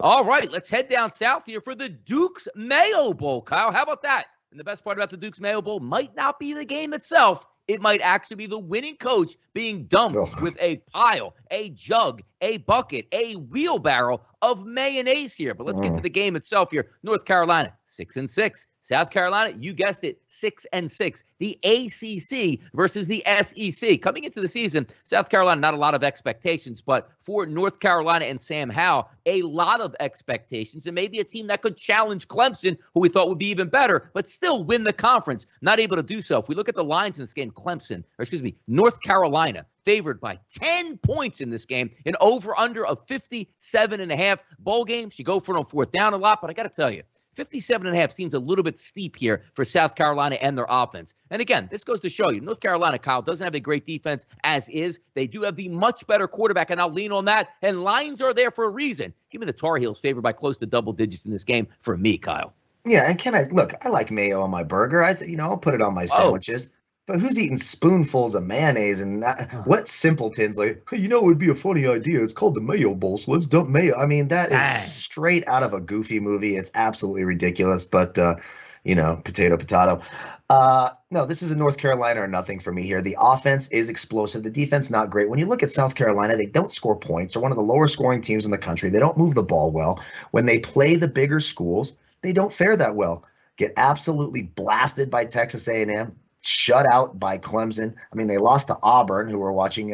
All right, let's head down south here for the Duke's Mayo Bowl, Kyle. How about that? And the best part about the Duke's Mayo Bowl might not be the game itself. It might actually be the winning coach being dumped with a pile, a jug, a bucket, a wheelbarrow of mayonnaise here. But let's get to the game itself here. North Carolina, 6-6. South Carolina, you guessed it, 6-6. The ACC versus the SEC. Coming into the season, South Carolina, not a lot of expectations, but for North Carolina and Sam Howell, a lot of expectations, and maybe a team that could challenge Clemson, who we thought would be even better, but still win the conference. Not able to do so. If we look at the lines in this game, North Carolina favored by 10 points in this game, an over-under of 57.5. Bowl games, you go for it on fourth down a lot, but I got to tell you, 57.5 seems a little bit steep here for South Carolina and their offense. And again, this goes to show you, North Carolina, Kyle, doesn't have a great defense as is. They do have the much better quarterback, and I'll lean on that. And lines are there for a reason. Give me the Tar Heels favored by close to double digits in this game for me, Kyle. Yeah, and I like mayo on my burger. I'll put it on my sandwiches. But who's eating spoonfuls of mayonnaise and what simpletons like, hey, it would be a funny idea. It's called the Mayo Bowl, so let's dump mayo. I mean, that is straight out of a Goofy movie. It's absolutely ridiculous, but, potato. No, this is a North Carolina or nothing for me here. The offense is explosive. The defense, not great. When you look at South Carolina, they don't score points. They're one of the lower scoring teams in the country. They don't move the ball well. When they play the bigger schools, they don't fare that well. Get absolutely blasted by Texas A&M. Shut out by Clemson. I mean, they lost to Auburn, who we're watching,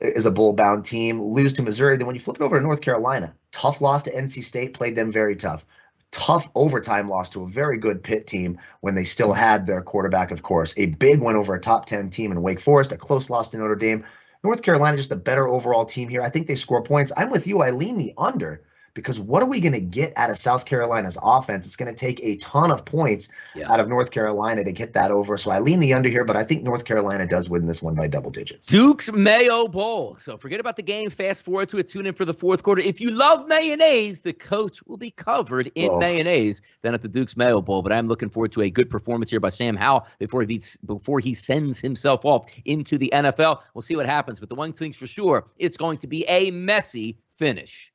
is a bowl-bound team. Lose to Missouri. Then when you flip it over to North Carolina, tough loss to NC State, played them very tough. Tough overtime loss to a very good Pitt team when they still had their quarterback, of course. A big win over a top 10 team in Wake Forest, a close loss to Notre Dame. North Carolina, just a better overall team here. I think they score points. I'm with you. I lean the under. Because what are we going to get out of South Carolina's offense? It's going to take a ton of points out of North Carolina to get that over. So I lean the under here, but I think North Carolina does win this one by double digits. Duke's Mayo Bowl. So forget about the game. Fast forward to it. Tune in for the fourth quarter. If you love mayonnaise, the coach will be covered in mayonnaise then at the Duke's Mayo Bowl. But I'm looking forward to a good performance here by Sam Howell before he sends himself off into the NFL. We'll see what happens. But the one thing's for sure, it's going to be a messy finish.